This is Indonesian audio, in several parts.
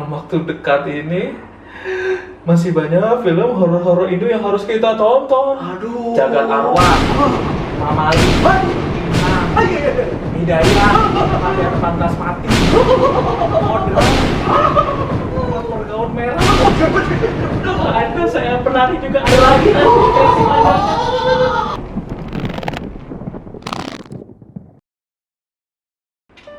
waktu dekat ini masih banyak film horor-horor Indo yang harus kita tonton. Aduh. Jagat Arwah, Mamali, Hidayah, Kalian Pantas Mati, Modern, Motor Gaun Merah. Ada saya penari juga ada lagi nanti kasih mana.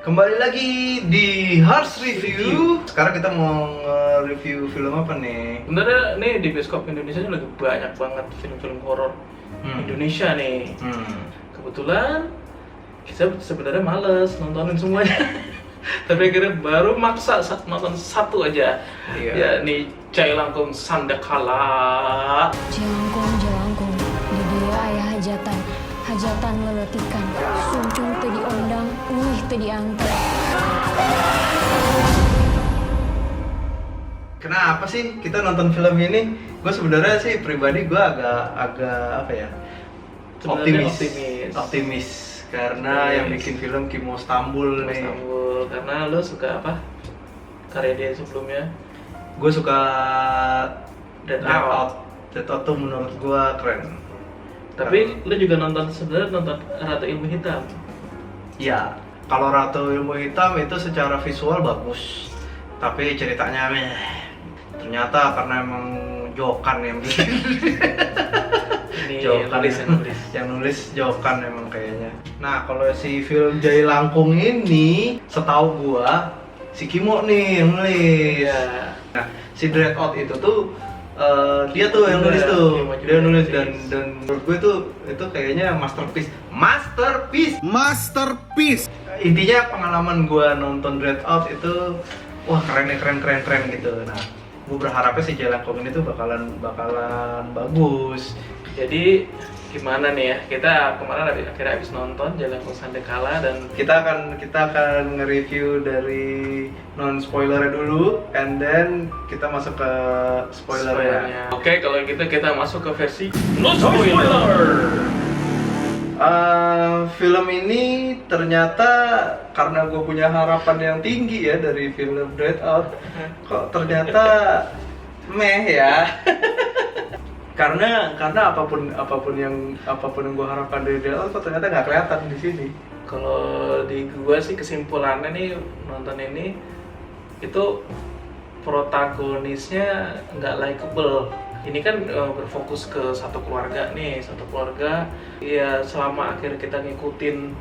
Kembali lagi di Harsh Review. Sekarang kita mau review film apa nih? Sebenarnya nih di bioskop Indonesia lagi banyak banget film-film horor Indonesia nih. Kebetulan kita sebenarnya males nontonin semuanya. Tapi akhirnya baru maksa nonton satu aja. Iya. Ya nih Cai Langkung Sandakala. Jelangkung, di dia ayah hajatan leletikan, suncung teu diondang, uih teu diantar. Kenapa sih kita nonton film ini? Gue sebenarnya sih pribadi gue agak apa ya? Sebenarnya Optimis. Karena yang bikin film Kimo Stambul nih. Istanbul. Karena lo suka apa? Karya dia sebelumnya. Gue suka Dead Dead Out. Out. Dead Out tuh menurut gue keren. Tapi lo juga sebenarnya nonton Ratu Ilmu Hitam. Ya, kalau Ratu Ilmu Hitam itu secara visual bagus, tapi ceritanya ternyata karena emang Jokan yang bikin. Ini Jokan yang nulis Jokan emang kayaknya. Nah, kalau si film Jai Langkung ini, setahu gua si Kimo nih yang nulis. Iya. Nah, si Dread Out itu tuh dia tuh yang nulis tuh. Dia nulis dan menurut gue itu kayaknya masterpiece. Intinya pengalaman gua nonton Dread Out itu wah keren gitu. Nah, gue berharapnya si Jai Langkung ini tuh bakalan bagus. Jadi gimana nih ya? Kita kemarin akhirnya habis nonton Jai Langkung Sandakala dan Kita akan nge-review dari non spoilernya dulu, and then kita masuk ke spoilernya. Oke, kalau gitu kita masuk ke versi no spoiler. Film ini ternyata karena gue punya harapan yang tinggi ya dari film Dread Out, kok ternyata meh ya. karena apapun yang gue harapkan dari Dread Out kok ternyata nggak kelihatan di sini. Kalau di gua sih kesimpulannya nih nonton ini itu protagonisnya nggak likable. Ini kan berfokus ke satu keluarga ya selama akhir kita ngikutin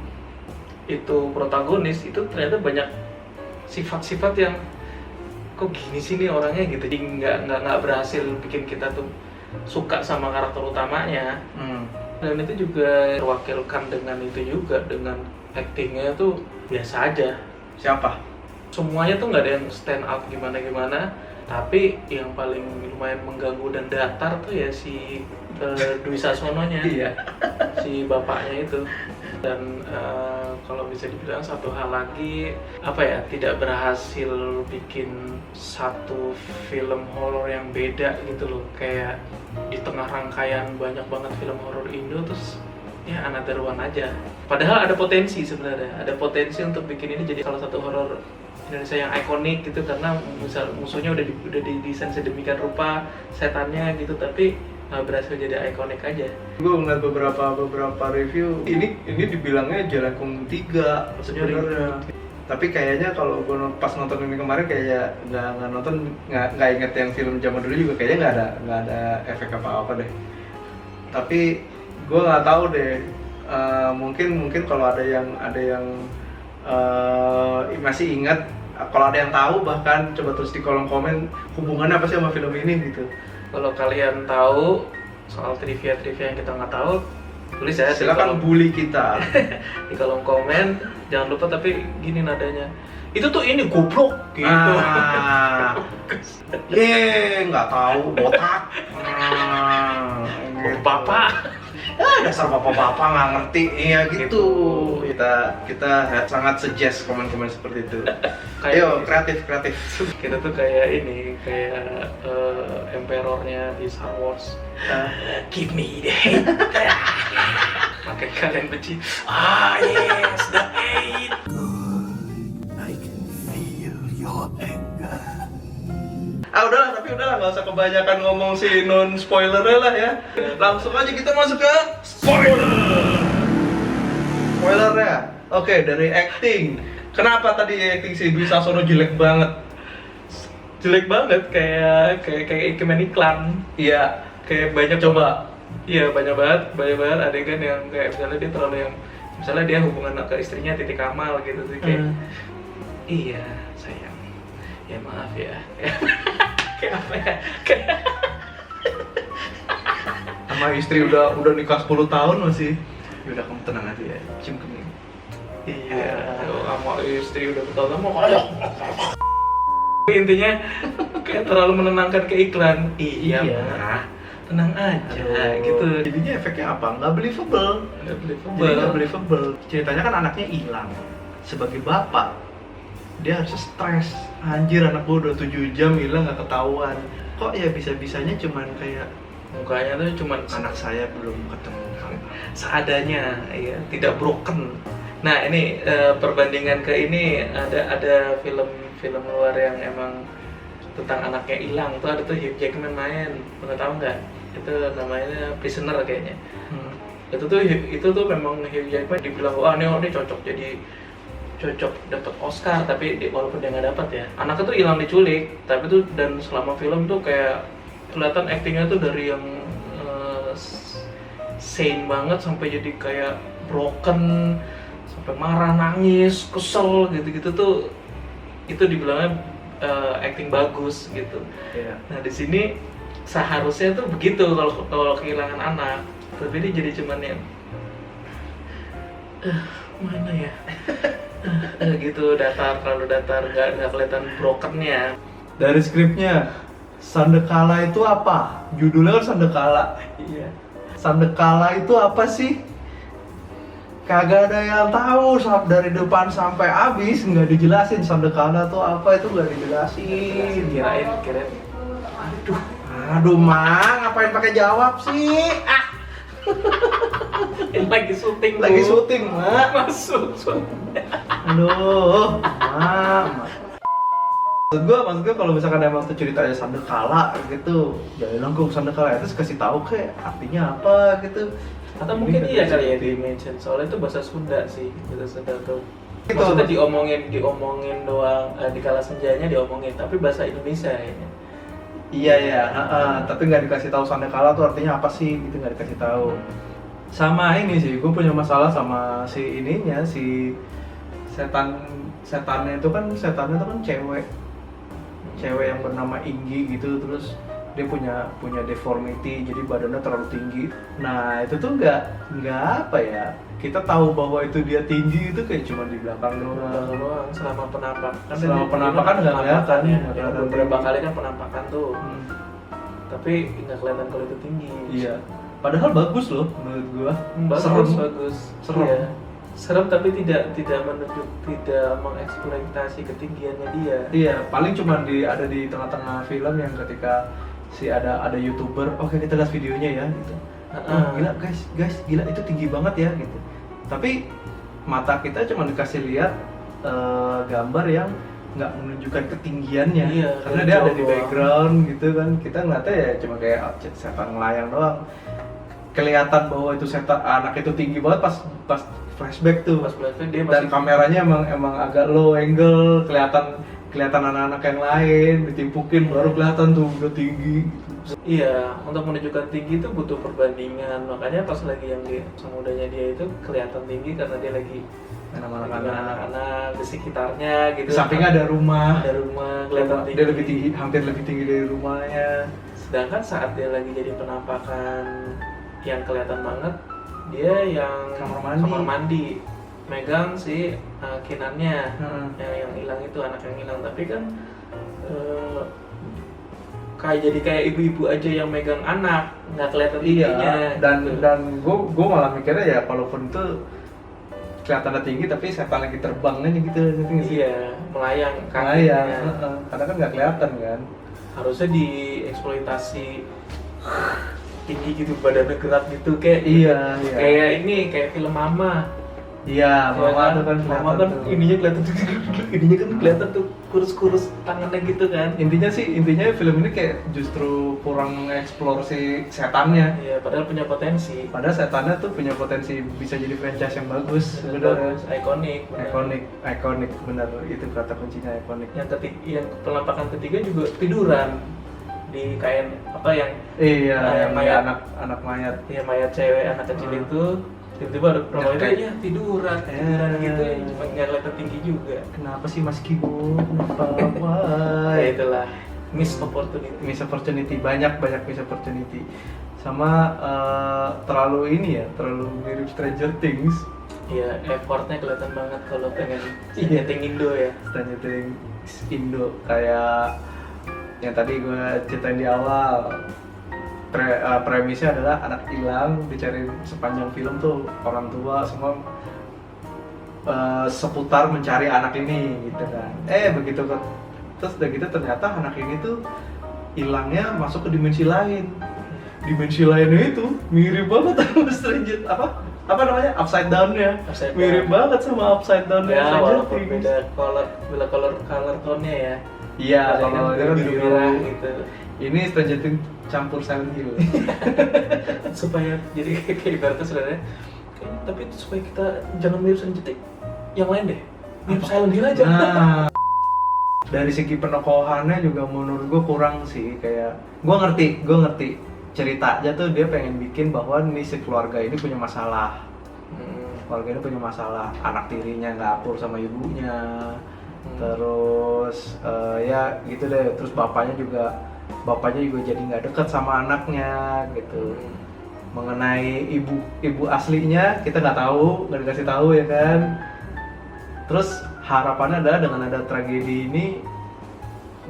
itu protagonis itu ternyata banyak sifat-sifat yang kok gini sih nih orangnya gitu, jadi nggak berhasil bikin kita tuh suka sama karakter utamanya. Dan itu juga terwakilkan dengan itu juga, dengan actingnya tuh biasa aja. Siapa? Semuanya tuh nggak ada yang stand out gimana, tapi yang paling lumayan mengganggu dan datar tuh ya si Dwi Sasono-nya. Iya. Si bapaknya itu. Dan kalau bisa dibilang satu hal lagi apa ya, tidak berhasil bikin satu film horor yang beda gitu loh. Kayak di tengah rangkaian banyak banget film horor Indo terus ya another one aja. Padahal ada potensi sebenarnya, ada potensi untuk bikin ini jadi salah satu horor Indonesia yang ikonik gitu, karena misal musuhnya udah didesain sedemikian rupa, setannya gitu, tapi nggak berhasil jadi ikonik aja. Gue ngeliat beberapa review, ini dibilangnya Jai Langkung 3 sebenarnya. Tapi kayaknya kalau gue pas nonton ini kemarin kayak nggak inget yang film zaman dulu juga, kayaknya nggak ada efek apa deh. Tapi gue nggak tahu deh, mungkin kalau ada yang masih ingat, kalau ada yang tahu bahkan coba tulis di kolom komen hubungannya apa sih sama film ini gitu. Kalau kalian tahu soal trivia yang kita nggak tahu, tulis ya. Silakan bully kita di kolom komen. Jangan lupa tapi gini nadanya, itu tuh ini goblok gitu. Nggak tahu botak. Gitu. Bapak. Dasar bapak-bapak nggak ngerti, iya gitu. Kita sangat suggest komen-komen seperti itu. Ayo kreatif. Kita tuh kayak emperornya di Star Wars. Give me the hate. Makin kalian benci. Yes, the hate. I can feel your anger. Udahlah, tapi udahlah, nggak usah kebanyakan ngomong si non spoilernya lah ya. Langsung aja kita masuk ke spoilernya. Oke, dari acting. Kenapa tadi acting si Dwi Sasono jelek banget? Jelek banget, kayak Ikemen iklan. Iya, Kayak banyak coba. Iya, banyak banget adegan yang kayak misalnya dia terlalu yang misalnya dia hubungan ke istrinya titik amal gitu sih kayak iya sayang ya maaf ya kayak apa ya kayak Sama istri udah nikah 10 tahun masih. Ya udah, kamu tenang aja ya, cium kening. iya sama istri udah bertahun-tahun mau kayak intinya kayak terlalu menenangkan ke iklan. Iya mah tenang aja gitu. Jadinya efeknya apa? Nggak believable. Nggak believable. Ceritanya kan anaknya hilang. Sebagai bapak, dia harus stres. Anjir, anak gua udah 7 jam hilang nggak ketahuan. Kok ya bisa-bisanya cuman kayak mukanya tuh cuman anak saya belum ketemu. seadanya, ya tidak broken. Nah ini perbandingan ke ini ada film luar yang emang tentang anaknya hilang tuh, ada tuh Hugh Jackman main, pernah tahu nggak? Itu namanya Prisoner kayaknya. Itu tuh memang Hugh Jackman dibilang wah ini cocok dapat Oscar, tapi walaupun dia nggak dapat ya, anaknya tuh hilang diculik, tapi tuh dan selama film tuh kayak kelihatan actingnya tuh dari yang sane banget sampai jadi kayak broken, sampai marah, nangis, kesel gitu-gitu tuh, itu dibilangnya acting bagus gitu. Iya. Nah di sini seharusnya tuh begitu kalau kehilangan anak, tapi dia jadi cuman yang mana ya gitu, terlalu datar, nggak kelihatan brokennya. Dari skripnya, Sandekala itu apa? Judulnya kan Sandekala. Iya. Sandekala itu apa sih? Kagak ada yang tahu, dari depan sampai habis nggak dijelasin Sandekala tuh apa, itu nggak dijelasin. Kirain Aduh Mang, ngapain pakai jawab sih? lagi syuting Lagi tuh. syuting, Mak. Masuk. Aduh, Mak. Maksud gue kalau misalkan emang tuh ceritanya Sandekala gitu, ya nanggung Sandekala itu kasih tahu kayak artinya apa gitu. Atau mungkin iya kali ya di mention, soalnya itu bahasa Sunda sih, bahasa Sunda tuh. Gitu. Maksudnya diomongin doang, di kala senjanya diomongin, tapi bahasa Indonesia kayaknya. Iya ya, tapi nggak dikasih tahu Sandekala tuh artinya apa sih, gitu nggak dikasih tahu. Sama ini sih, gue punya masalah sama si ininya, si setannya itu kan cewek yang bernama Inggi gitu, terus dia punya deformity, jadi badannya terlalu tinggi. Nah itu tuh nggak apa ya, kita tahu bahwa itu dia tinggi itu kayak cuma di belakang doang. Selama penampakan. Selama penampakan nggak kelihatan ya, beberapa kali kan penampakan tuh, tapi nggak kelihatan kalau itu tinggi. Iya. Padahal bagus loh menurut gua. Bagus. Serem. Iya. Serem tapi tidak mengeksploitasi ketinggiannya dia. Iya, paling cuma ada di tengah-tengah film yang ketika ada YouTuber, oke kita lihat videonya ya gitu. Gila guys, gila itu tinggi banget ya gitu. Tapi mata kita cuma dikasih lihat gambar yang nggak menunjukkan ketinggiannya. Iya, karena dia ada di background gitu kan. Kita ngeliatnya ya cuma kayak setan melayang doang. Kelihatan bahwa itu anak itu tinggi banget pas flashback tuh. Pas flashback dia dan kameranya emang agak low angle, kelihatan anak-anak yang lain ditimpukin baru kelihatan tuh udah tinggi. Iya, untuk menunjukkan tinggi itu butuh perbandingan. Makanya pas lagi yang semudanya dia itu kelihatan tinggi karena dia lagi Sama anak-anak di sekitarnya gitu. Di sampingnya ada rumah kelihatan tinggi. Dia lebih tinggi, hampir lebih tinggi dari rumahnya. Sedangkan saat dia lagi jadi penampakan yang kelihatan banget, dia yang kamar mandi megang si kinannya, yang hilang itu, anak yang hilang. Tapi kan kayak ibu-ibu aja yang megang anak, nggak kelihatan tingginya. Dan gue malah mikirnya ya kalaupun itu kelihatannya tinggi tapi setan lagi terbang aja gitu. Iya, melayang kakinya. Karena kan nggak kelihatan kan. Harusnya dieksploitasi tinggi gitu, badannya gerak gitu kayak. Iya. Kayak film Mama. Iya, Mama tuh kan Mama kan ininya kelihatan tuh, kurus-kurus tangannya gitu kan. Intinya film ini kayak justru kurang eksplor si setannya. Iya, padahal punya potensi. Padahal setannya tuh punya potensi bisa jadi franchise yang bagus sebenarnya. Ikonik, bener. Ikonik bener, itu kata kuncinya, ikonik. Yang penampakan ketiga juga tiduran di kain apa yang Iya, yang mayat. anak mayat. Iya, mayat cewek anak kecil itu tiba-tiba ada perempuan itu ya tiduran gitu ya, cuma nggak kelihatan tinggi juga. Kenapa sih Mas Kibo? Kenapa? Ya itulah miss opportunity. Miss opportunity, banyak miss opportunity. Sama terlalu mirip Stranger Things. Iya, effortnya kelihatan banget kalau pengen setting Indo ya. Stranger Things Indo kayak yang tadi gue ceritain di awal. Premisnya adalah anak hilang, dicari sepanjang film tuh orang tua semua seputar mencari anak ini gitu kan. Begitu kan, terus udah gitu ternyata anak ini tuh hilangnya masuk ke dimensi lain. Dimensi lainnya itu mirip banget sama Stranger apa namanya, Upside Down-nya. Mirip banget sama Upside Down-nya. Ya, walaupun beda color tone-nya ya. Iya, kalau kan biru merah gitu. Ini Stranger Things campur Silent Hill. Supaya jadi kayak ibaratnya sebenarnya tapi itu supaya kita jangan mirip Stranger Things yang lain deh, mirip Silent Hill aja. Nah, dari segi penokohannya juga menurut gue kurang sih. Kayak gue ngerti cerita aja tuh, dia pengen bikin bahwa nih si keluarga ini punya masalah. Keluarga ini punya masalah, anak tirinya nggak akur sama ibunya. Terus ya gitu deh, terus bapaknya juga jadi nggak dekat sama anaknya gitu. Mengenai ibu aslinya kita nggak dikasih tahu ya kan. Terus harapannya adalah dengan ada tragedi ini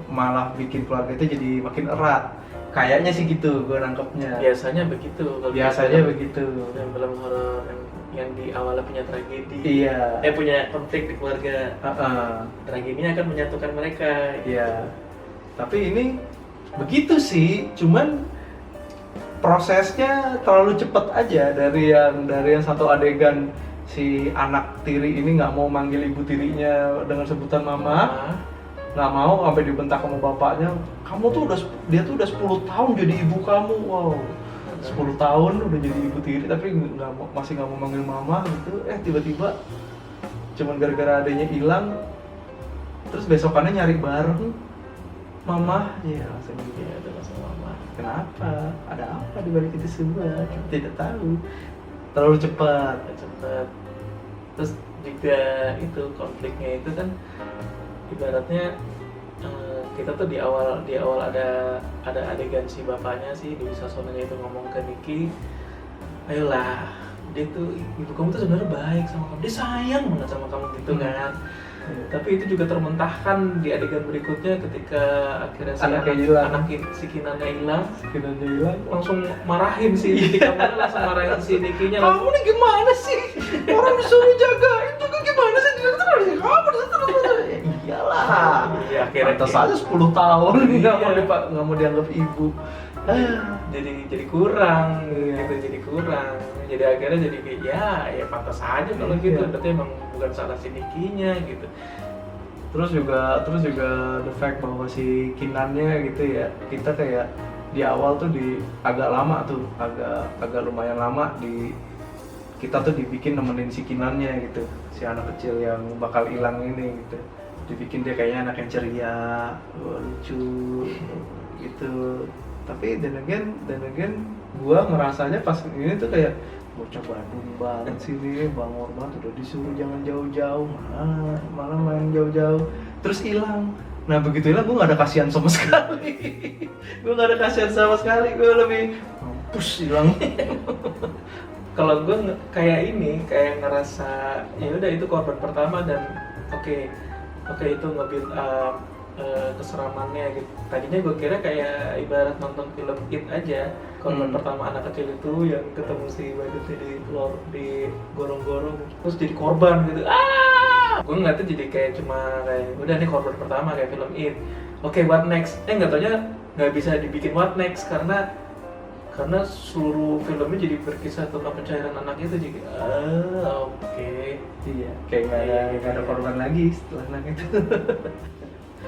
malah bikin keluarga itu jadi makin erat. Kayaknya sih gitu gue nangkepnya. Biasanya begitu. Begitu. Film horor yang di awalnya punya tragedi. Iya. Punya konflik di keluarga. Tragedinya akan menyatukan mereka. Iya. Tapi ini begitu sih, cuman prosesnya terlalu cepat aja dari yang satu adegan si anak tiri ini nggak mau manggil ibu tirinya dengan sebutan mama, nggak mau, sampai dibentak sama bapaknya, dia tuh udah 10 tahun jadi ibu kamu. Wow, 10 tahun udah jadi ibu tiri tapi masih nggak mau manggil mama gitu. Tiba-tiba cuman gara-gara adanya hilang, terus besokannya nyari bareng mama. Ya langsung gitu ya, ada langsung mama. Kenapa? Ada apa di balik itu semua? Kita tidak tahu. Terlalu cepat. Terus juga itu konfliknya itu kan ibaratnya kita tuh di awal ada adegan si bapaknya sih Dewi Sasonanya itu ngomong ke Niki, ayolah, dia tuh ibu kamu tuh sebenarnya baik sama kamu, dia sayang banget sama kamu gitu kan. Tapi itu juga termentahkan di adegan berikutnya ketika akhirnya si Kinannya hilang, langsung marahin si kamu langsung marahin si Nikinya. Kamu nih gimana sih? Orang disuruh jagain juga gimana sih? Kamu iyalah. Iya, akhirnya pantas aja 10 tahun nggak mau dianggap ibu. Jadi kurang gitu, jadi akhirnya jadi kayak ya pantas aja kalau gitu, berarti emang bukan salah si Nikinya gitu. Terus juga the fact bahwa si Kinannya gitu ya, kita kayak di awal tuh agak lumayan lama kita tuh dibikin nemenin si Kinannya gitu, si anak kecil yang bakal hilang ini gitu, dibikin dia kayaknya anak yang ceria, lucu gitu. Tapi then again gua ngerasanya pas ini tuh kayak bocah Bandung banget sini, Bang Orman udah disuruh jangan jauh-jauh, malah main jauh-jauh terus hilang. Nah begitu hilang gua nggak ada kasihan sama sekali. Gue lebih mampus hilang. Kalau gue kayak ngerasa ya udah itu korban pertama dan oke itu nge-build up keseramannya gitu. Tadinya gue kira kayak ibarat nonton film It aja, korban pertama anak kecil itu yang ketemu si Wadudnya di gorong-gorong terus jadi korban gitu. Gue ngeliatnya jadi kayak cuma kayak udah nih korban pertama kayak film It. Oke, what next? Nggak taunya nggak bisa dibikin what next karena seluruh filmnya jadi berkisah tentang pencairan anak itu jadi iya kayak nggak ada korban lagi setelah anak itu.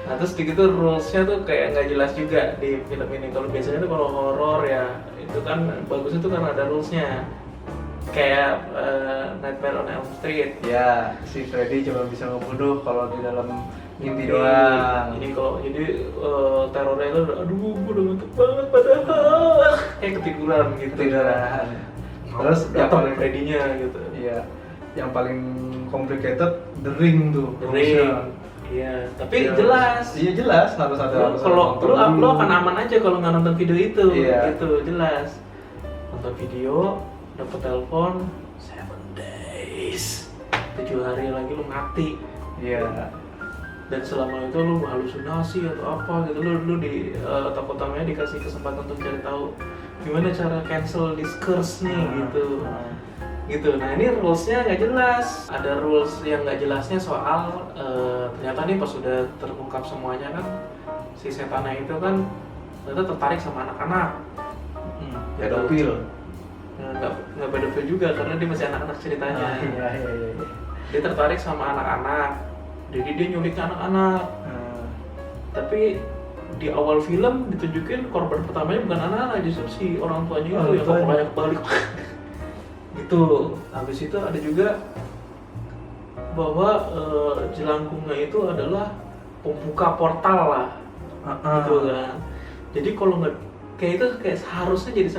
Nah terus gitu rules-nya tuh kayak nggak jelas juga di film ini. Kalau biasanya tuh kalau horor ya itu kan bagusnya tuh karena ada rules-nya. Kayak Nightmare on Elm Street. Ya, si Freddy cuma bisa ngebunuh kalau di dalam mimpi doang. Jadi terornya itu aduh gue udah ngantuk banget padahal kayak ketiduran gitu. Ketiduran. Terus yang datang paling Freddy-nya gitu. Iya. Yang paling complicated The Ring tuh. The Ring. Iya, tapi Ya, jelas. Iya jelas harus ada. Kalau lu akan aman aja kalau nggak nonton video itu, Iya. gitu jelas. Nonton video, dapat telepon 7 days, 7 hari lagi lu mati. Iya. Dan selama itu lu halusinasi atau apa gitu, lu di tokoh utamanya dikasih kesempatan untuk cari tahu gimana cara cancel this curse nih gitu. Gitu. Nah ini rulesnya nggak jelas. Ada rules yang nggak jelasnya soal ternyata nih pas sudah terungkap semuanya kan si setannya itu kan ternyata tertarik sama anak-anak. Pedofil. Nggak pedofil juga karena dia masih anak-anak ceritanya. Iya. Dia tertarik sama anak-anak. Jadi dia nyulik anak-anak. Tapi di awal film ditunjukin korban pertamanya bukan anak-anak, justru si orang tuanya itu yang kepalanya kebalik. Gitu. Habis itu ada juga bahwa jelangkungnya itu adalah pembuka portal lah. Gitu kan. Jadi kalau nggak kayak itu kayak seharusnya jadi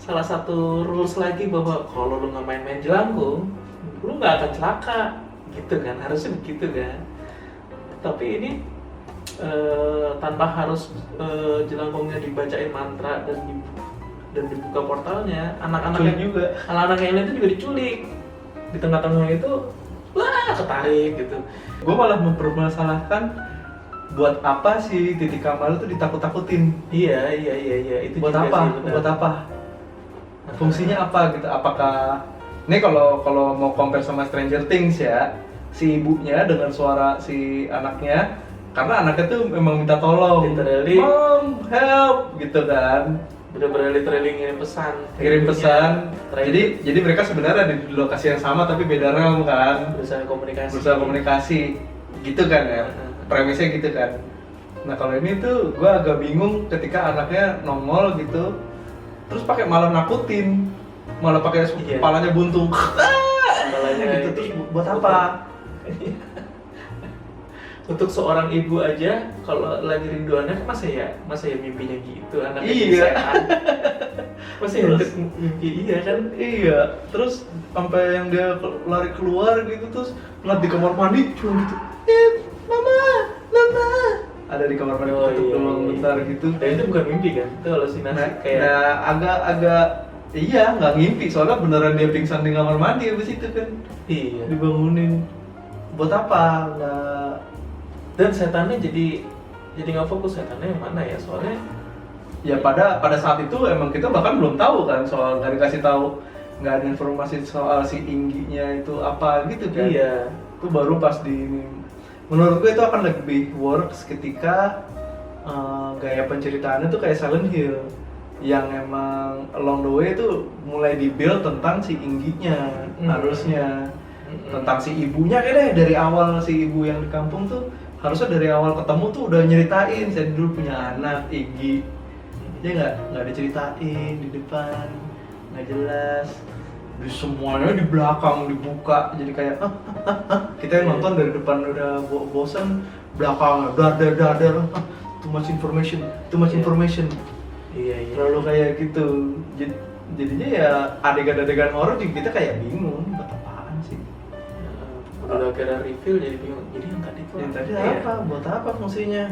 salah satu rules lagi bahwa kalau lu nggak main-main jelangkung, lu nggak akan celaka, gitu kan? Harusnya begitu kan? Tapi ini tanpa harus jelangkungnya dibacain mantra dan dibuka portalnya, anak-anak yang lain itu juga diculik. Di tengah-tengah itu, wah ketarik gitu. Gue malah mempermasalahkan buat apa sih Titi Kamal itu ditakut-takutin? Iya. Itu Buat juga apa? sih, benar. Buat apa? Fungsinya apa gitu? Apakah ini kalau mau compare sama Stranger Things ya, si ibunya dengan suara si anaknya, karena anaknya tuh memang minta tolong, Literally. Mom, help, gitu kan? Bener-bener literally ngirim pesan. Kirim pesan. Terakhir Jadi mereka sebenarnya ada di lokasi yang sama tapi beda realm kan? berusaha komunikasi, gitu kan ya? Premisnya gitu kan. Nah kalau ini tuh gue agak bingung ketika anaknya nongol gitu, terus malah nakutin, malah pakai Iya. kepalanya buntung, Kepalanya gitu. Terus ini buat apa? Untuk seorang ibu aja kalau lagi rindu anak masa ya mimpinya gitu anaknya Iya. jadi sehat. Masa ya Terus- mimpi iya kan? Iya. Terus sampai yang dia lari keluar gitu, terus ngeliat di kamar mandi cuma gitu, mama. Ada di kamar mandi tutup doang bentar gitu. Dan itu bukan mimpi kan? Itu halusinasi kayak agak iya nggak ngimpi soalnya beneran dia pingsan di kamar mandi abis itu kan iya. dibangunin. Buat apa? Nggak. Dan setannya jadi nggak fokus setannya yang mana ya soalnya Ya pada saat itu emang kita bahkan belum tahu kan soal, nggak dikasih tahu, nggak ada informasi soal si Ingginya itu apa gitu kan. iya. Itu baru pas menurut gue itu akan lebih works ketika gaya penceritaannya tuh kayak Silent Hill yang emang along the way itu mulai di-build tentang si Ingginya harusnya. Tentang si ibunya kayak deh dari awal, si ibu yang di kampung tuh harusnya dari awal ketemu tuh udah nyeritain saya dulu punya anak Inggi. Dia nggak diceritain di depan, nggak jelas. Di semuanya di belakang dibuka, jadi kayak kita yang nonton dari depan udah bosan, belakang dar too much information. Iya. Terlalu kayak gitu. Jadinya ya adegan-adegan horor juga kita kayak bingung buat apaan sih. Udah kira reveal jadi bingung. Jadi yang tadi tuh Yang tadi iya. apa? Buat apa fungsinya?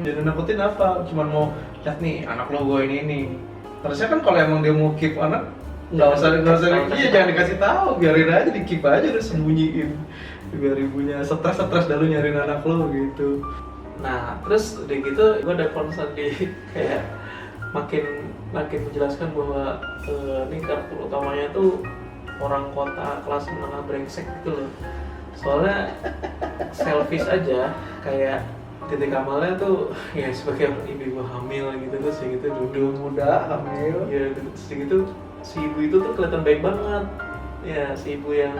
Jadi nakutin apa? Cuman mau lihat nih anak lo gue ini. Terusnya kan kalau emang dia mau keep anak, nggak usah iya jangan dikasih tahu, biarin aja di keep aja, udah sembunyiin. Biar ibunya stres dulu nyariin anak lo gitu. Nah, terus udah gitu gue ada concern di kayak makin menjelaskan bahwa ini karakter utamanya tuh orang kota kelas menengah brengsek gitu loh. Soalnya selfish aja, kayak Titi Kamalnya tuh ya sebagai ibu hamil gitu terus ya gitu duduk Muda, hamil. ya terus gitu si ibu itu tuh kelihatan baik banget ya si ibu yang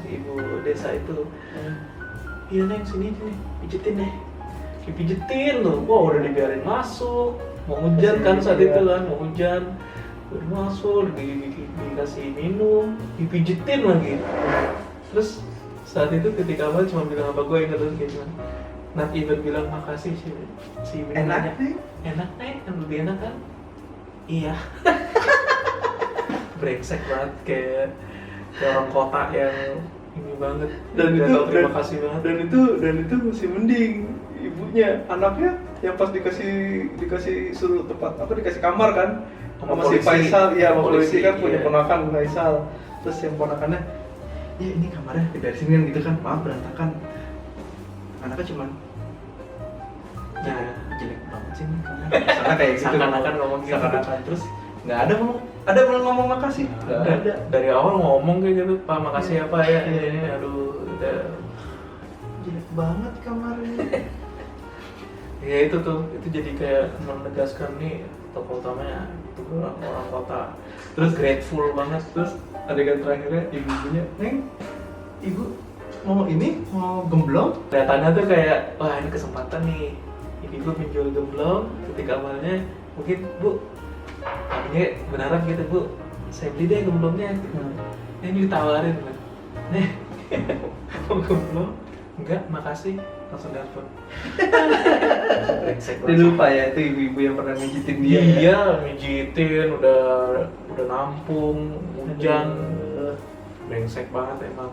si ibu desa itu iya neng sini nih pijetin deh, dipijetin loh. Wah udah dibiarin masuk, mau hujan kan saat itu kan, mau hujan udah masuk, dikasih minum, dipijetin lagi. Terus saat itu ketika awal cuma bilang apa, gue ingat terus kayak gimana, not even bilang makasih si Enak nih. enak nih, kan lebih enak kan? Iya. Brengsek banget, kayak orang kota yang ini banget, Dan nggak itu tahu terima kasih banget. dan itu masih mending ibunya, anaknya yang pas dikasih suruh tempat apa, dikasih kamar kan Sama sama si polisi. Faisal, iya sama polisi kan, Iya. punya ponakan Faisal. Terus yang ponakannya, ya ini kamarnya diberesin kan gitu kan, maaf berantakan. Anaknya cuman, Nah, jelek banget sih ini kamar. Sana kayak gitu. seakan-akan ngomong gitu. Seakan-akan. Terus nggak ada belum ngomong makasih. Nggak ada. Dari awal ngomong kayak gitu, Pak makasih ya Pak ya. Iya. Ini aduh, udah. Jelek banget kamarnya. Ya itu tuh, itu jadi kayak menegaskan nih tokoh utamanya itu orang kota. Terus grateful banget. Terus adegan terakhirnya ibunya, Neng, ibu mau gemblong? Kelihatannya tuh kayak, wah ini kesempatan nih, ibu menjual gemblong. Ketika awalnya mungkin Bu, tadinya beneran gitu Bu, saya beli deh gemblongnya. Ini ditawarin kan, nih mau gemblong? Enggak, makasih, langsung telepon. Brengsek Dia banget. lupa ya, itu ibu-ibu yang pernah mijitin dia. Iya, mijitin, udah nampung, hujan. Brengsek banget emang.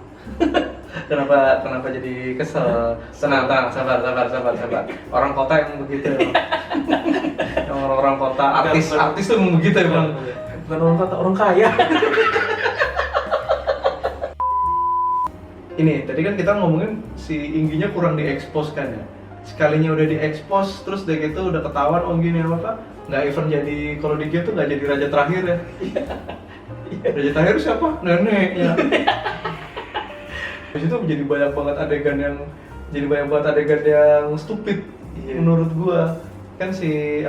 Kenapa jadi kesel? Tenang, sabar. Orang kota yang begitu. Yang orang kota, artis tuh emang begitu emang. Bukan orang kata, orang kaya. Ini tadi kan kita ngomongin si Ingginya kurang diekspos kan ya. Sekalinya udah diekspos, terus udah gitu udah ketahuan om gini apa, nggak even jadi, kalau di game tuh nggak jadi raja terakhir ya. Raja terakhir siapa? Neneknya. Di situ jadi banyak banget adegan yang stupid. Iya. Menurut gua kan si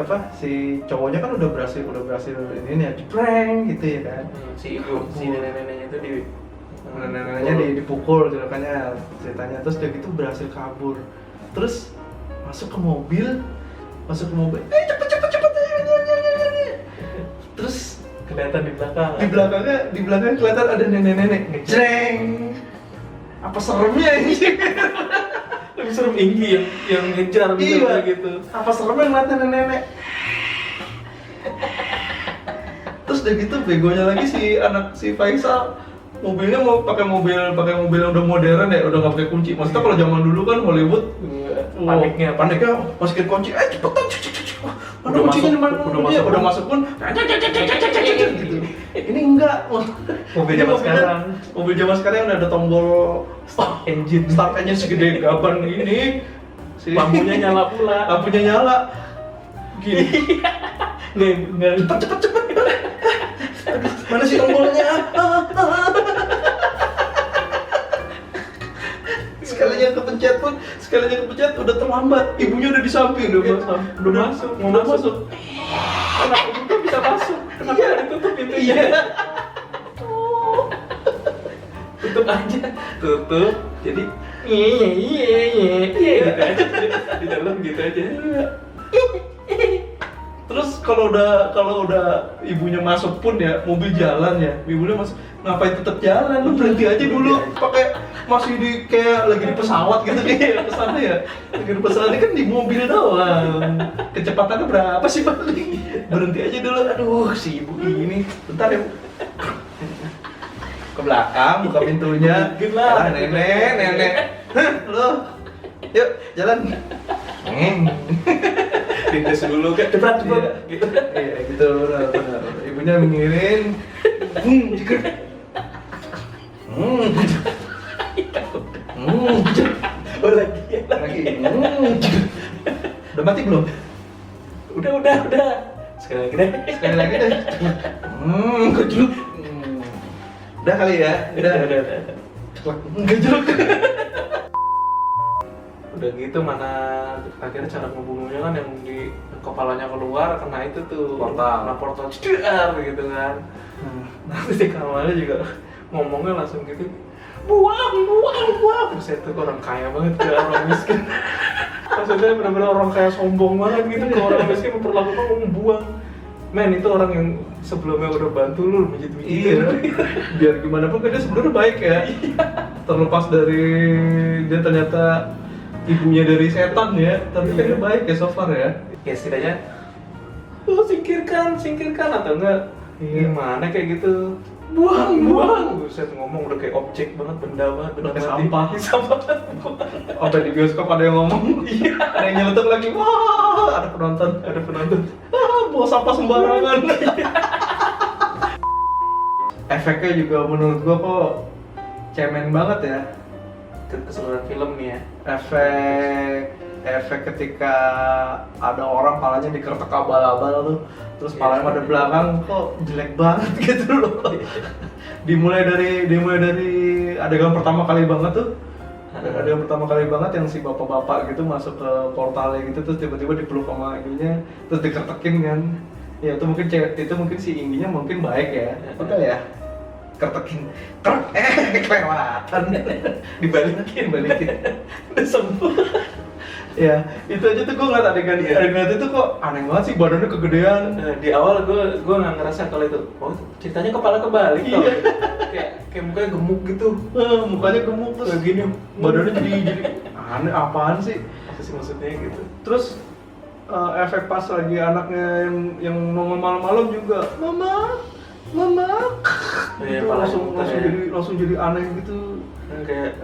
cowoknya kan udah berhasil ini ya, prank gitu ya kan. Si ibu, si nenek-neneknya itu Neneknya dipukul ceritanya, terus dia gitu berhasil kabur, terus masuk ke mobil, cepet, terus kelihatan di belakang. di belakangnya kelihatan ada nenek-nenek ngejreng. Apa seremnya ini? Lebih serem Inggi yang ngejar gitu. Iya. Gitu. Apa seremnya ngeliat nenek-nenek? Terus udah gitu begonya lagi si Faisal, mobilnya mau pakai mobil yang udah modern ya, udah nggak pakai kunci. Maksudnya kalau zaman dulu kan Hollywood Paniknya masukin kunci, cepetan, mana Udah kuncinya, masuk, mana udah kuncinya? masuk. Udah masuk pun gitu. Ini enggak, Mobil zaman sekarang. Mobil zaman sekarang udah ada tombol Start engine. start engine segede gaban ini, Lampunya nyala pula. lampunya nyala, gini. Nggak. Cepet. Aduh, mana sih tombolnya? Sekalinya kepencet udah terlambat. Ibunya udah di samping, Udah masuk. Mau masuk. Kenapa juga bisa masuk? Kenapa Iya. nggak ditutup pintunya? Iya. Tutup aja. Tutup. Jadi iya gitu aja. Di dalam gitu aja. Terus kalau udah ibunya masuk pun ya, mobil jalan ya, ibunya masuk, ngapain tetap jalan, lu berhenti aja dulu, pakai masih di kayak lagi di pesawat gitu kayak kesana ya, lagi di pesawat kan di mobil doang, kecepatannya berapa sih paling, berhenti aja dulu, aduh si ibu ini, bentar ya, ke belakang buka pintunya, Mungkin lah. nenek, hah lo, yuk jalan, Dites dulu kan cepat Iya. gitu. Iya gitu, benar. Ibunya mengirin, jika, Oh lagi. lagi, udah mati belum? Udah. Sekali lagi deh. Sekali lagi deh, kejeluk, udah kali ya, udah, kejeluk, Udah gitu mana akhirnya cara membunuhnya kan yang di kepalanya keluar kena itu tuh Portal. kena portal cedar gitu kan. Nah ketika awalnya juga ngomongnya langsung gitu, buang. Terus itu orang kaya banget ke orang miskin. Maksudnya benar-benar orang kaya sombong banget gitu ke orang miskin memperlakukan buang. Men, itu orang yang sebelumnya udah bantu lu mijit-mijitin. Biar gimana pun kan dia sebenarnya baik ya. Terlepas dari dia ternyata ibunya dari setan ya, tapi kan dia baik ya so far ya. Ya setidaknya singkirkan atau enggak gimana kayak gitu, buang. Buset, ngomong udah kayak objek banget, benda banget, benda Udah mati. sampah. Sampah. Sampai di bioskop ada yang ngomong, ada yang nyeletuk lagi, wah ada penonton, bawa sampah sembarangan. Efeknya juga menurut gua kok cemen banget ya. Keseluruhan film nih ya. Efek ketika ada orang palanya dikertek abal-abal tuh, terus palanya pada belakang kok jelek banget gitu loh. dimulai dari adegan pertama kali banget tuh. Adegan pertama kali banget yang si bapak-bapak gitu masuk ke portalnya gitu, terus tiba-tiba dipeluk sama ininya, terus dikertekin kan. Ya itu mungkin si Ingginya mungkin baik ya. Udah ya. Kertekin, kelewatan. Dibalikin. Udah sembuh. Ya, itu aja tuh gue ngeliat adegan itu kok aneh banget sih, badannya kegedean. Di awal gue nggak ngerasa kalau itu, oh ceritanya kepala kebalik tau. kayak mukanya gemuk gitu. Mukanya gemuk terus Kayak gini, badannya jadi aneh, apaan sih? apa sih maksudnya gitu. Terus efek pas lagi anaknya yang nongol malam-malam juga, mama, Iya, gitu, ya. langsung jadi aneh gitu. Kayak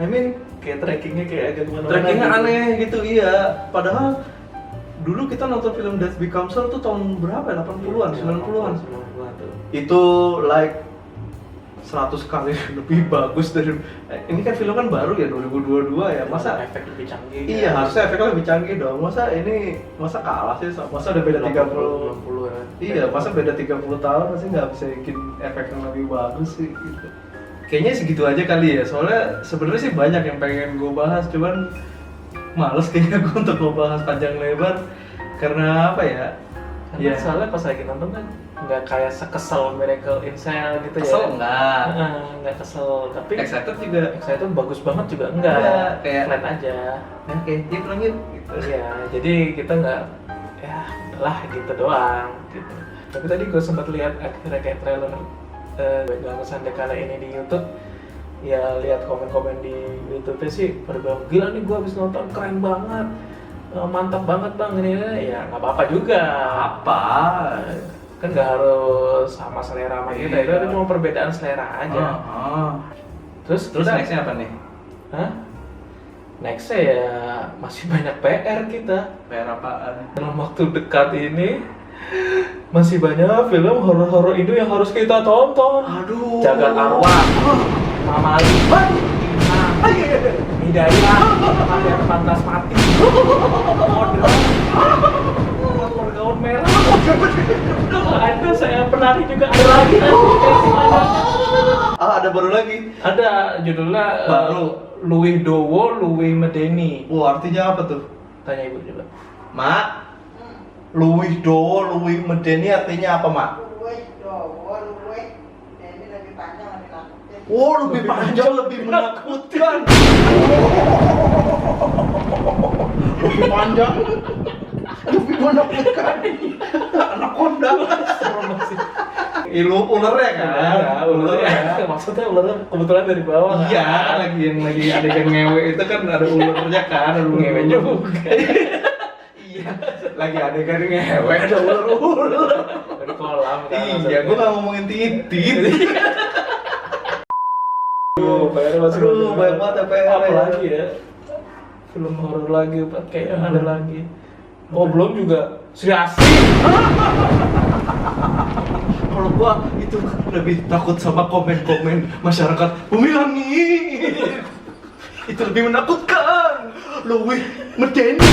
kayak trackingnya kayak agak gimana. Trackingnya aneh gitu, iya. Padahal dulu kita nonton film Death Becomes Her tuh tahun berapa ya? 80-an, 90-an. 90-an tuh. Itu like 100 kali lebih bagus dari ini kan film kan baru ya 2022 ya, masa efek lebih canggih. iya kan? harusnya efeknya lebih canggih dong, masa kalah sih, masa udah beda 30 ya. iya, masa beda 30 tahun masih nggak bisa bikin efek yang lebih bagus sih gitu. Kayaknya segitu aja kali ya, soalnya sebenarnya sih banyak yang pengen gue bahas, cuman males kayaknya gue untuk ngebahas panjang lebar karena apa ya? Karena soalnya pas lagi nonton kan nggak kayak sekesel Miracle in Cell gitu Kesel ya. enggak? Nggak kesel, tapi Excited bagus banget juga enggak. Enggak, kayak flat aja. oke, dia pulang yuk gitu. Iya, jadi kita nggak, ya udahlah gitu doang gitu. Tapi tadi gue sempat lihat akhirnya kayak trailer Ganggu Sandekala ini di YouTube. Ya lihat komen-komen di YouTube sih pada bilang, gila nih gue habis nonton, keren banget, mantap banget bang, ini ya nggak apa-apa juga. Apa? Kan nggak harus sama selera sama kita, itu Iya. ada cuma perbedaan selera aja. Terus kita, Nextnya apa nih? hah? Nextnya ya masih banyak PR kita. PR apaan? Dalam waktu dekat ini masih banyak film horor-horor Indo yang harus kita tonton. Aduh. Jagat Arwah, Mama Libat, Hidayah, Kalian Pantas Mati, Modern, Gaun Merah. Ada saya penari juga ada lagi nanti kasih banyak. Ada baru lagi. Ada judulnya Baru. Luwih Dowo, Luwih Medeni. Wah, artinya apa tuh? Tanya ibu coba. Mak, luwih dowo, luwih medeni artinya apa, Mak? Ini lebih panjang, lebih nakutkan. Oh, lebih panjang, lebih menakutkan. Lebih panjang, lebih menakutkan. Anaconda. Ilu ulernya kan? Ya, ularnya. Maksudnya ularnya kebetulan dari bawah. Iya, lagi adegan ngewe itu kan ada ulernya kan, ada Ngewe juga. Iya, lagi adegan ngewe ada ular. Dari kolam kan. Iya, gua nggak ngomongin titit. PR masih Aduh, banyak banget ya PR. Apa lagi ya? Film horor lagi, kayaknya ada lagi. Oh, belum juga Sri Asih. Kalau gua itu lebih takut sama komen-komen masyarakat Bumi Langit. Itu lebih menakutkan. Lebih medeni.